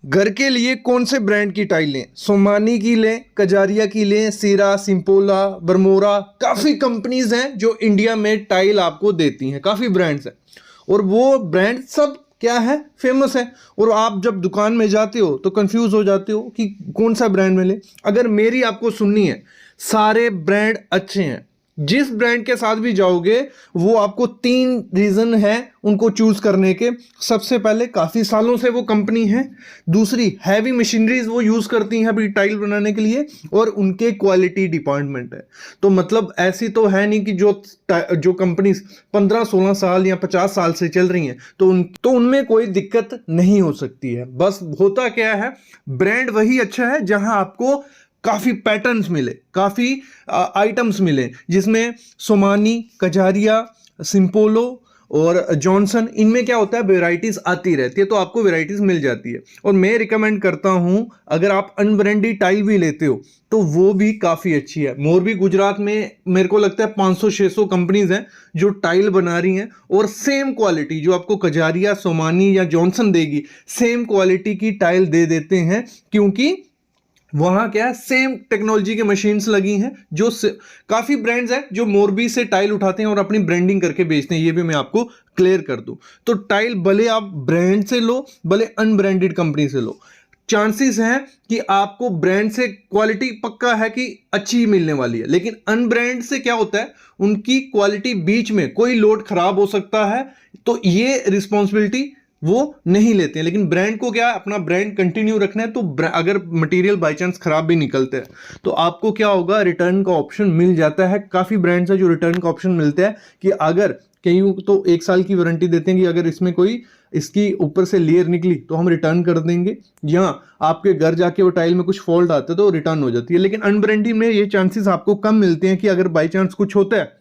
घर के लिए कौन से ब्रांड की टाइल लें? सोमानी की लें, कजारिया की लें, सीरा, सिम्पोला, बरमोरा, काफ़ी कंपनीज हैं जो इंडिया में टाइल आपको देती हैं, काफ़ी ब्रांड्स हैं और वो ब्रांड सब क्या है, फेमस है। और आप जब दुकान में जाते हो तो कंफ्यूज हो जाते हो कि कौन सा ब्रांड में लें। अगर मेरी आपको सुननी है, सारे ब्रांड अच्छे हैं, जिस ब्रांड के साथ भी जाओगे वो आपको 3 रीजन है उनको चूज करने के। सबसे पहले, काफी सालों से वो कंपनी है। दूसरी, हैवी मशीनरीज वो यूज करती हैं अभी टाइल बनाने के लिए। और उनके क्वालिटी डिपार्टमेंट है। तो मतलब ऐसी तो है नहीं कि जो कंपनीज 15-16 साल या 50 साल से चल रही हैं तो उनमें कोई दिक्कत नहीं हो सकती है। बस होता क्या है, ब्रांड वही अच्छा है जहां आपको काफी पैटर्न्स मिले, काफी आइटम्स मिले, जिसमें सोमानी, कजारिया, सिम्पोलो और जॉनसन, इनमें क्या होता है, वेराइटीज आती रहती है, तो आपको वेराइटीज मिल जाती है। और मैं रिकमेंड करता हूं, अगर आप अनब्रांडेड टाइल भी लेते हो तो वो भी काफी अच्छी है। मोरबी गुजरात में मेरे को लगता है 500-600 कंपनीज हैं जो टाइल बना रही हैं और सेम क्वालिटी जो आपको कजारिया, सोमानी या जॉनसन देगी, सेम क्वालिटी की टाइल दे देते हैं। क्योंकि वहां क्या है, सेम टेक्नोलॉजी के मशीन्स लगी हैं। काफी ब्रांड्स हैं जो मोरबी से टाइल उठाते हैं और अपनी ब्रांडिंग करके बेचते हैं, ये भी मैं आपको क्लियर कर दूं। तो टाइल भले आप ब्रांड से लो, भले अनब्रांडेड कंपनी से लो, चांसेस हैं कि आपको ब्रांड से क्वालिटी पक्का है कि अच्छी मिलने वाली है। लेकिन अनब्रांड से क्या होता है, उनकी क्वालिटी बीच में कोई लोड खराब हो सकता है, तो ये रिस्पॉन्सिबिलिटी वो नहीं लेते हैं। लेकिन ब्रांड को क्या है, अपना ब्रांड कंटिन्यू रखना है। तो अगर मटेरियल बाय चांस खराब भी निकलते हैं तो आपको क्या होगा, रिटर्न का ऑप्शन मिल जाता है। काफी ब्रांड्स है जो रिटर्न का ऑप्शन मिलता है कि अगर कहीं तो 1 साल की वारंटी देते हैं कि अगर इसमें कोई इसकी ऊपर से लेयर निकली तो हम रिटर्न कर देंगे, या आपके घर जाके वो टाइल में कुछ फॉल्ट आता है तो रिटर्न हो जाती है। लेकिन अनब्रांडेड में ये चांसेस आपको कम मिलते हैं कि अगर बाई चांस कुछ होता है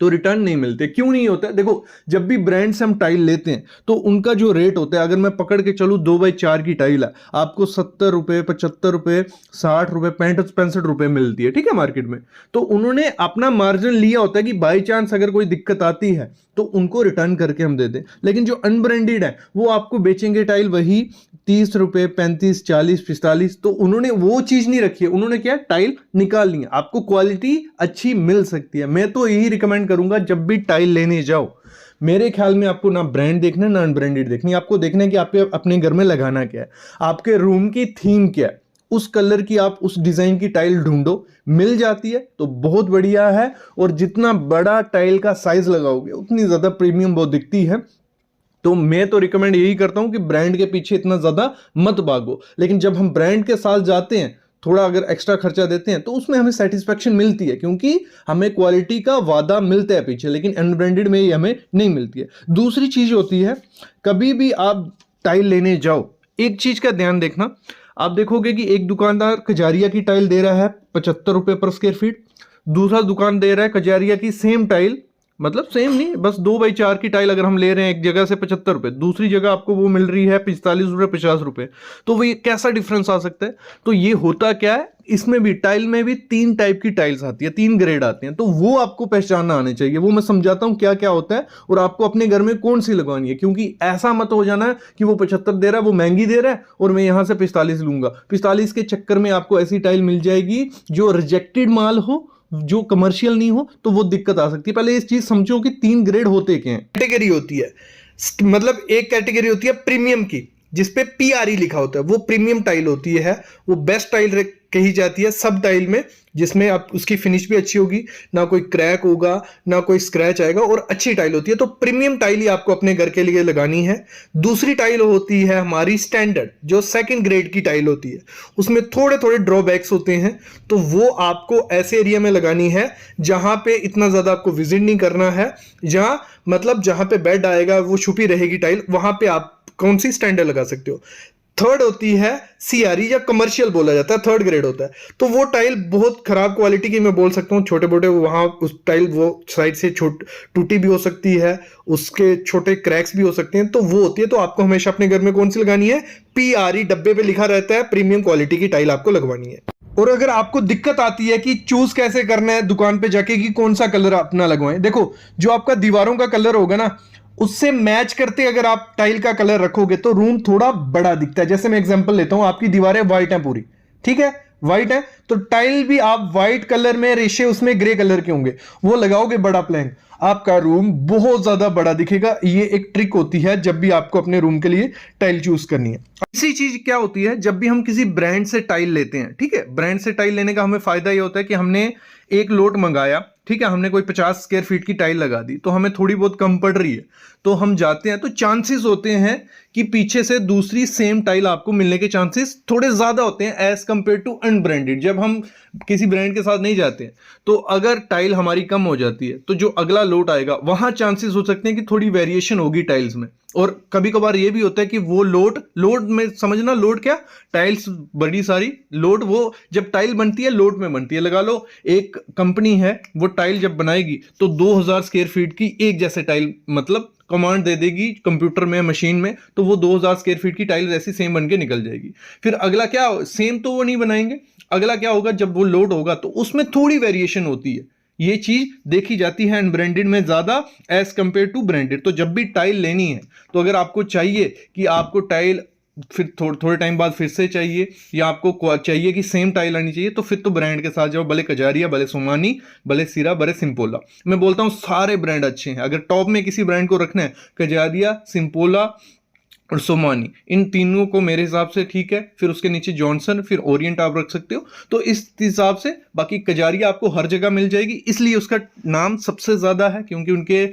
तो रिटर्न नहीं मिलते। क्यों नहीं होता है, देखो, जब भी ब्रांड से हम टाइल लेते हैं तो उनका जो रेट होता है, अगर मैं पकड़ के चलूँ 2x4 की टाइल है, आपको 70 रुपए, 75 रुपए, 60 रुपए, 65 रुपए मिलती है, ठीक है, मार्केट में। तो उन्होंने अपना मार्जिन लिया होता है कि बाई चांस अगर कोई दिक्कत आती है तो उनको रिटर्न करके हम दे दें। लेकिन जो अनब्रांडेड है वो आपको बेचेंगे टाइल वही 30 रुपए, 35, 40, 45। तो उन्होंने वो चीज नहीं रखी है, उन्होंने क्या, टाइल निकाल ली है। आपको क्वालिटी अच्छी मिल सकती है। मैं तो यही रिकमेंड करूंगा, जब भी टाइल लेने जाओ, मेरे ख्याल में आपको ना ब्रांड देखना है ना अनब्रांडेड देखनी है। आपको देखना है कि आपके अपने घर में लगाना क्या है, आपके रूम की थीम क्या है, उस कलर की आप उस डिजाइन की टाइल ढूंढो। मिल जाती है तो बहुत बढ़िया है। और जितना बड़ा टाइल का साइज लगाओगे उतनी ज्यादा प्रीमियम वो दिखती है। तो मैं तो रिकमेंड यही करता हूं कि ब्रांड के पीछे इतना ज्यादा मत भागो। लेकिन जब हम ब्रांड के साथ जाते हैं, थोड़ा अगर एक्स्ट्रा खर्चा देते हैं, तो उसमें हमें सेटिस्फेक्शन मिलती है, क्योंकि हमें क्वालिटी का वादा मिलता है पीछे। लेकिन अनब्रांडेड में ये हमें नहीं मिलती है। दूसरी चीज होती है, कभी भी आप टाइल लेने जाओ, एक चीज का ध्यान देखना। आप देखोगे कि एक दुकानदार कजारिया की टाइल दे रहा है 75 रुपए पर स्क्वायर फीट, दूसरा दुकान दे रहा है कजारिया की सेम टाइल, मतलब सेम नहीं, बस 2x4 की टाइल अगर हम ले रहे हैं एक जगह से 75 रुपए, दूसरी जगह आपको वो मिल रही है 45 रुपए, 50 रुपए। तो वो ये कैसा डिफरेंस आ सकता है? तो ये होता क्या है, इसमें भी टाइल में भी 3 टाइप की टाइल्स आती है, 3 ग्रेड आते हैं। तो वो आपको पहचानना आने चाहिए। वो मैं समझाता हूं क्या क्या होता है और आपको अपने घर में कौन सी लगवानी है। क्योंकि ऐसा मत हो जाना कि वो 75 दे रहा है, वो महंगी दे रहा है और मैं यहां से 45 लूंगा। 45 के चक्कर में आपको ऐसी टाइल मिल जाएगी जो रिजेक्टेड माल हो, जो कमर्शियल नहीं हो, तो वो दिक्कत आ सकती है। पहले इस चीज समझो कि 3 ग्रेड होते क्या हैं। कैटेगरी होती है, मतलब एक कैटेगरी होती है प्रीमियम की, जिसपे PRE लिखा होता है, वो प्रीमियम टाइल होती है। वो बेस्ट टाइल कही जाती है सब टाइल में, जिसमें आप उसकी फिनिश भी अच्छी होगी, ना कोई क्रैक होगा, ना कोई स्क्रैच आएगा, और अच्छी टाइल होती है। तो प्रीमियम टाइल ही आपको अपने घर के लिए लगानी है। दूसरी टाइल होती है हमारी स्टैंडर्ड, जो सेकंड ग्रेड की टाइल होती है। उसमें थोड़े थोड़े ड्रॉबैक्स होते हैं, तो वो आपको ऐसे एरिया में लगानी है जहां पे इतना ज्यादा आपको विजिट नहीं करना है, जहां मतलब जहां पे बेड आएगा वो छुपी रहेगी टाइल, वहां पे आप कौन सी स्टैंडर्ड लगा सकते हो। थर्ड होती है CRE, या कमर्शियल बोला जाता है, थर्ड ग्रेड होता है। तो वो टाइल बहुत खराब क्वालिटी की, मैं बोल सकता हूँ, छोटे मोटे वहां उस टाइल वो साइड से टूटी भी हो सकती है, उसके छोटे क्रैक्स भी हो सकते हैं, तो वो होती है। तो आपको हमेशा अपने घर में कौन सी लगानी है, PRE डब्बे पे लिखा रहता है, प्रीमियम क्वालिटी की टाइल आपको लगवानी है। और अगर आपको दिक्कत आती है कि चूज कैसे करना है दुकान पे जाके कि कौन सा कलर अपना लगवाएं, देखो, जो आपका दीवारों का कलर होगा ना, उससे मैच करते अगर आप टाइल का कलर रखोगे तो रूम थोड़ा बड़ा दिखता है। जैसे मैं एग्जांपल लेता हूं, आपकी दीवारें व्हाइट हैं पूरी, ठीक है, व्हाइट है, तो टाइल भी आप व्हाइट कलर में, रेशे उसमें ग्रे कलर के होंगे, वो लगाओगे बड़ा प्लैंक, आपका रूम बहुत ज्यादा बड़ा दिखेगा। ये एक ट्रिक होती है जब भी आपको अपने रूम के लिए टाइल चूज करनी है। इसी चीज क्या होती है, जब भी हम किसी ब्रांड से टाइल लेते हैं, ठीक है, ब्रांड से टाइल लेने का हमें फायदा ये होता है कि हमने एक लोट मंगाया, ठीक है, हमने कोई 50 स्क्वायर फीट की टाइल लगा दी, तो हमें थोड़ी बहुत कम पड़ रही है, तो हम जाते हैं, तो चांसेस होते हैं कि पीछे से दूसरी सेम टाइल आपको मिलने के चांसेस थोड़े ज्यादा होते हैं एज कंपेयर टू अनब्रांडेड। जब हम किसी ब्रांड के साथ नहीं जाते हैं, तो अगर टाइल हमारी कम हो जाती है, तो जो अगला लोट आएगा वहां चांसेस हो सकते हैं कि थोड़ी वेरिएशन होगी टाइल्स में। और कभी कभार ये भी होता है कि वो लोड में समझना, लोड क्या, टाइल्स बड़ी सारी लोड, वो जब टाइल बनती है लोड में बनती है। लगा लो एक कंपनी है, वो टाइल जब बनाएगी तो 2000 स्क्वायर फीट की एक जैसे टाइल, मतलब कमांड दे देगी कंप्यूटर में, मशीन में, तो वो 2000 स्क्वायर फीट की टाइल ऐसी सेम बन के निकल जाएगी। फिर अगला क्या, सेम तो वो नहीं बनाएंगे, अगला क्या होगा, जब वो लोड होगा तो उसमें थोड़ी वेरिएशन होती है। ये चीज देखी जाती है अनब्रांडेड में ज्यादा एज कंपेयर टू ब्रांडेड। तो जब भी टाइल लेनी है, तो अगर आपको चाहिए कि आपको टाइल फिर थोड़े टाइम बाद फिर से चाहिए, या आपको चाहिए कि सेम टाइल आनी चाहिए, तो फिर तो ब्रांड के साथ जाओ, भले कजारिया, भले सोमानी, भले सीरा, भले सिंपोला। मैं बोलता हूं सारे ब्रांड अच्छे हैं। अगर टॉप में किसी ब्रांड को रखना है, कजारिया, सिंपोला और सोमानी, इन तीनों को मेरे हिसाब से ठीक है। फिर उसके नीचे जॉनसन, फिर ओरिएंट आप रख सकते हो। तो इस हिसाब से बाकी कजारिया आपको हर जगह मिल जाएगी, इसलिए उसका नाम सबसे ज्यादा है, क्योंकि उनके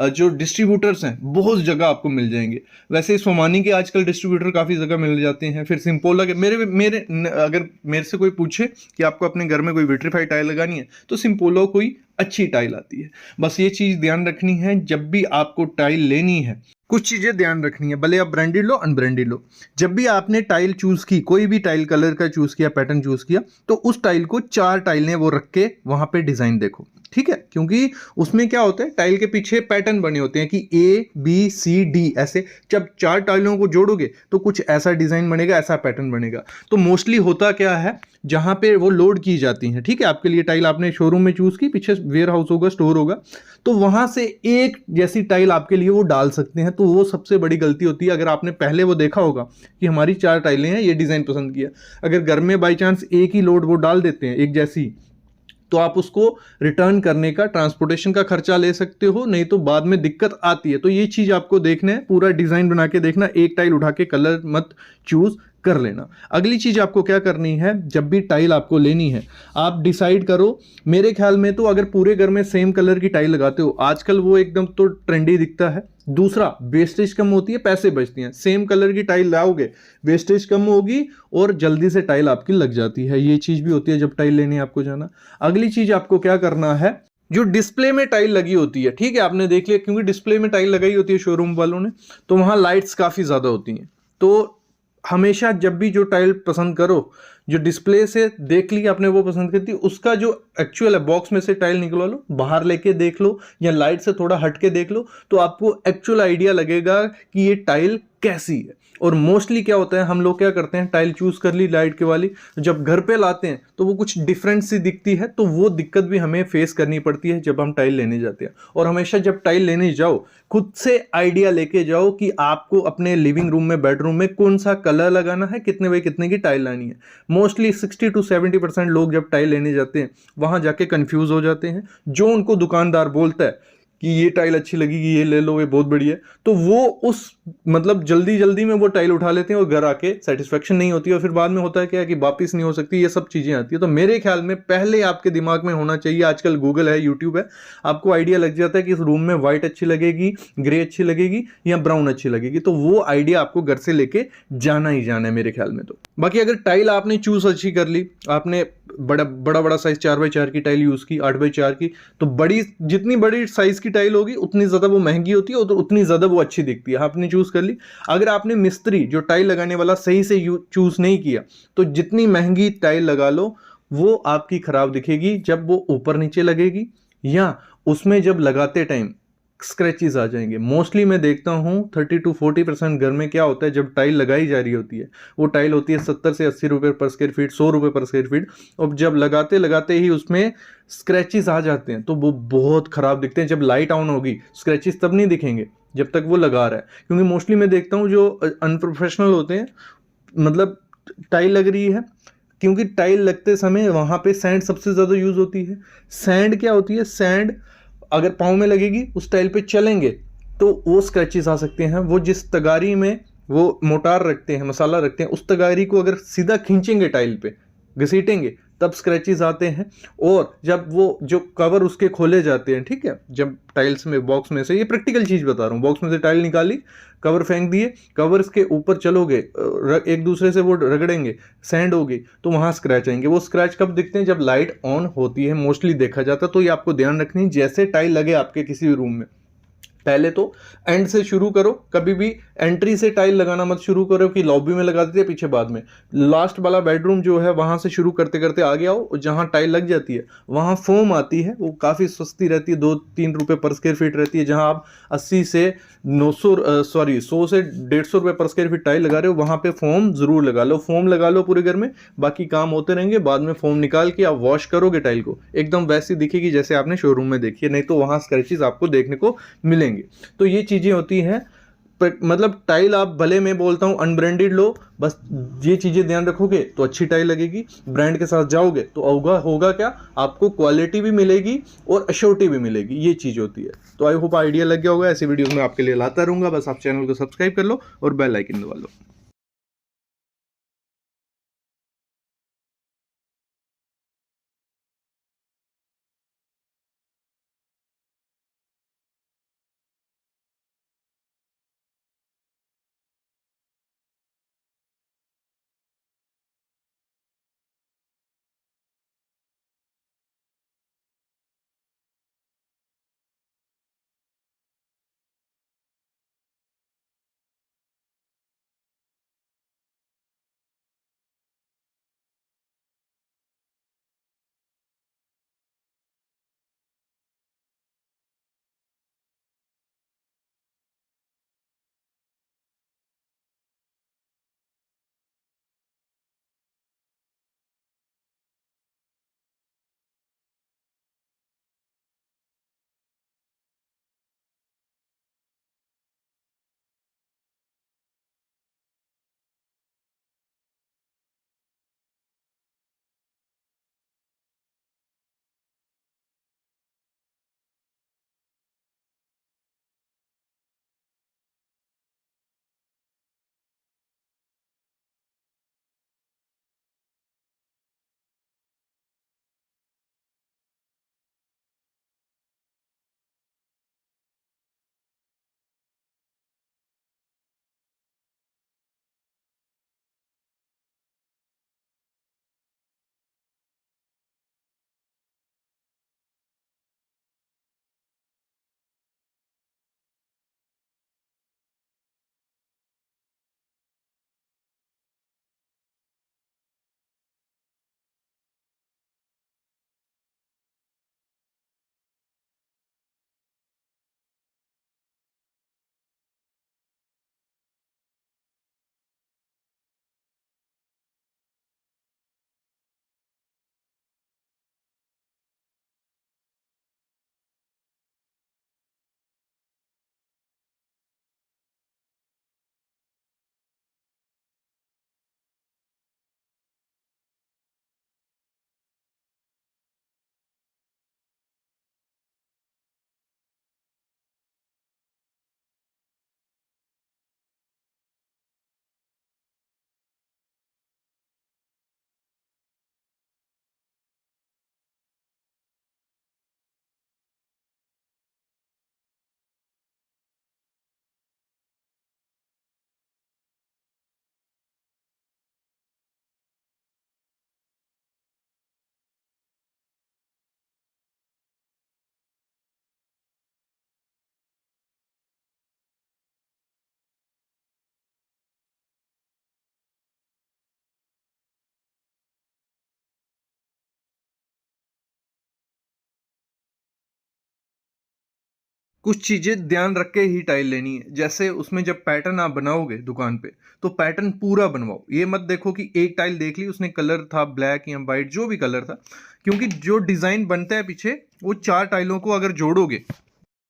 जो डिस्ट्रीब्यूटर्स हैं बहुत जगह आपको मिल जाएंगे। वैसे सोमानी के आजकल डिस्ट्रीब्यूटर काफ़ी जगह मिल जाते हैं। फिर सिंपोला के मेरे मेरे अगर मेरे से कोई पूछे कि आपको अपने घर में कोई विट्रीफाइड टाइल लगानी है, तो सिंपोला कोई अच्छी टाइल आती है। बस ये चीज़ ध्यान रखनी है, जब भी आपको टाइल लेनी है कुछ चीज़ें ध्यान रखनी है, भले आप ब्रांडेड लो अनब्रांडेड लो। जब भी आपने टाइल चूज़ की, कोई भी टाइल कलर का चूज़ किया, पैटर्न चूज़ किया, तो उस टाइल को 4 टाइलें वो रख के वहाँ पे डिज़ाइन देखो, ठीक है, क्योंकि उसमें क्या होता है, टाइल के पीछे पैटर्न बने होते हैं कि ABCD ऐसे। जब 4 टाइलों को जोड़ोगे तो कुछ ऐसा डिज़ाइन बनेगा, ऐसा पैटर्न बनेगा। तो मोस्टली होता क्या है, जहाँ पे वो लोड की जाती हैं, ठीक है, आपके लिए टाइल आपने शोरूम में चूज़ की, पीछे वेयर हाउस होगा, स्टोर होगा, तो वहाँ से एक जैसी टाइल आपके लिए वो डाल सकते हैं। तो वो सबसे बड़ी गलती होती है। अगर आपने पहले वो देखा होगा कि हमारी 4 टाइलें हैं, ये डिज़ाइन पसंद किया, अगर घर में बाई चांस एक ही लोड वो डाल देते हैं एक जैसी, तो आप उसको रिटर्न करने का, ट्रांसपोर्टेशन का खर्चा ले सकते हो, नहीं तो बाद में दिक्कत आती है। तो ये चीज़ आपको देखना है, पूरा डिज़ाइन बना के देखना, एक टाइल उठा के कलर मत चूज़ कर लेना। अगली चीज़ आपको क्या करनी है, जब भी टाइल आपको लेनी है, आप डिसाइड करो। मेरे ख्याल में तो अगर पूरे घर में सेम कलर की टाइल लगाते हो, आजकल वो एकदम तो ट्रेंडी दिखता है। दूसरा, वेस्टेज कम होती है, पैसे बचती हैं। सेम कलर की टाइल लाओगे, वेस्टेज कम होगी और जल्दी से टाइल आपकी लग जाती है। ये चीज़ भी होती है जब टाइल लेने आपको जाना। अगली चीज़ आपको क्या करना है, जो डिस्प्ले में टाइल लगी होती है, ठीक है, आपने देख लिया, क्योंकि डिस्प्ले में टाइल लगाई होती है शोरूम वालों ने, तो वहाँ लाइट्स काफ़ी ज़्यादा होती हैं। तो हमेशा जब भी जो टाइल पसंद करो, जो डिस्प्ले से देख ली आपने वो पसंद करती, उसका जो एक्चुअल है, बॉक्स में से टाइल निकलवा लो, बाहर लेके देख लो, या लाइट से थोड़ा हट के देख लो, तो आपको एक्चुअल आइडिया लगेगा कि ये टाइल कैसी है। और मोस्टली क्या होता है, हम लोग क्या करते हैं, टाइल चूज कर ली लाइट के वाली, जब घर पे लाते हैं तो वो कुछ डिफरेंट सी दिखती है, तो वो दिक्कत भी हमें फेस करनी पड़ती है जब हम टाइल लेने जाते हैं। और हमेशा जब टाइल लेने जाओ, खुद से आइडिया लेके जाओ कि आपको अपने लिविंग रूम में, बेडरूम में कौन सा कलर लगाना है, कितने बाई कितने की टाइल लानी है। मोस्टली 60 to 70% लोग जब टाइल लेने जाते हैं, वहां जाके कंफ्यूज हो जाते हैं। जो उनको दुकानदार बोलता है कि ये टाइल अच्छी लगेगी, ये ले लो, ये बहुत बढ़िया है, तो वो उस मतलब जल्दी जल्दी में वो टाइल उठा लेते हैं और घर आके सेटिस्फेक्शन नहीं होती है, और फिर बाद में होता है क्या कि वापस नहीं हो सकती, ये सब चीज़ें आती है। तो मेरे ख्याल में पहले आपके दिमाग में होना चाहिए, आजकल गूगल है, यूट्यूब है, आपको आइडिया लग जाता है कि इस रूम में व्हाइट अच्छी लगेगी, ग्रे अच्छी लगेगी या ब्राउन अच्छी लगेगी, तो वो आइडिया आपको घर से लेके जाना ही जाना है मेरे ख्याल में। तो बाकी अगर टाइल आपने चूज अच्छी कर ली, आपने बड़ा साइज 4x4 की टाइल यूज की, 8x4 की, तो बड़ी, जितनी बड़ी साइज की टाइल होगी उतनी ज्यादा वो महंगी होती है और उतनी ज्यादा वो अच्छी दिखती है। आपने चूज कर ली। अगर आपने मिस्त्री जो टाइल लगाने वाला सही से चूज नहीं किया, तो जितनी महंगी टाइल लगा लो वो आपकी खराब दिखेगी जब वो ऊपर नीचे लगेगी, या उसमें जब लगाते टाइम स्क्रैचेस आ जाएंगे। मोस्टली मैं देखता हूँ 30 to 40% घर में क्या होता है, जब टाइल लगाई जा रही होती है, वो टाइल होती है 70 से 80 रुपये पर स्क्वायर फीट, 100 रुपये पर स्क्वायर फीट, और जब लगाते लगाते ही उसमें स्क्रैचेस आ जाते हैं तो वो बहुत खराब दिखते हैं। जब लाइट ऑन होगी स्क्रैचेस तब नहीं दिखेंगे जब तक वो लगा रहा है, क्योंकि मोस्टली मैं देखता हूँ जो अनप्रोफेशनल होते हैं, मतलब टाइल लग रही है, क्योंकि टाइल लगते समय वहां पे सैंड सबसे ज़्यादा यूज़ होती है। सैंड क्या होती है, सैंड अगर पाँव में लगेगी, उस टाइल पे चलेंगे तो वो स्क्रैचेस आ सकते हैं। वो जिस तगारी में वो मोटार रखते हैं, मसाला रखते हैं, उस तगारी को अगर सीधा खींचेंगे टाइल पे, घसीटेंगे, तब स्क्रैचेस आते हैं। और जब वो जो कवर उसके खोले जाते हैं, ठीक है, जब टाइल्स में बॉक्स में से, ये प्रैक्टिकल चीज़ बता रहा हूँ, बॉक्स में से टाइल निकाली, कवर फेंक दिए, कवर्स के ऊपर चलोगे, एक दूसरे से वो रगड़ेंगे, सैंड होगी, तो वहां स्क्रैच आएंगे। वो स्क्रैच कब दिखते हैं, जब लाइट ऑन होती है, मोस्टली देखा जाता है। तो ये आपको ध्यान रखनी है, जैसे टाइल लगे आपके किसी भी रूम में, पहले तो एंड से शुरू करो। कभी भी एंट्री से टाइल लगाना मत शुरू करो कि लॉबी में लगा देते हैं पीछे बाद में। लास्ट वाला बेडरूम जो है वहां से शुरू करते करते आगे आओ, और जहां टाइल लग जाती है वहां फोम आती है, वो काफ़ी सस्ती रहती है, 2-3 रुपये पर स्क्वायर फीट रहती है। जहां आप 80 से 900 सॉरी 100 से 150 रुपये पर स्क्वायर फीट टाइल लगा रहे हो, वहां पे फोम जरूर लगा लो। फोम लगा लो पूरे घर में, बाकी काम होते रहेंगे। बाद में फोम निकाल के आप वॉश करोगे टाइल को, एकदम वैसी दिखेगी जैसे आपने शोरूम में देखी है, नहीं तो वहां स्क्रैचेस आपको देखने को मिलेंगे। तो ये चीज़ें होती हैं। मतलब टाइल आप भले मैं बोलता हूँ अनब्रांडेड लो, बस ये चीज़ें ध्यान रखोगे तो अच्छी टाइल लगेगी। ब्रांड के साथ जाओगे तो होगा होगा क्या, आपको क्वालिटी भी मिलेगी और अश्योरिटी भी मिलेगी, ये चीज़ होती है। तो आई होप आइडिया लग गया होगा। ऐसी वीडियोस मैं आपके लिए लाता रहूँगा, बस आप चैनल को सब्सक्राइब कर लो और बेल आइकन दबा लो। कुछ चीज़ें ध्यान रख के ही टाइल लेनी है। जैसे उसमें जब पैटर्न आप बनाओगे दुकान पे, तो पैटर्न पूरा बनवाओ। ये मत देखो कि एक टाइल देख ली, उसने कलर था ब्लैक या वाइट जो भी कलर था, क्योंकि जो डिज़ाइन बनता है पीछे वो 4 टाइलों को अगर जोड़ोगे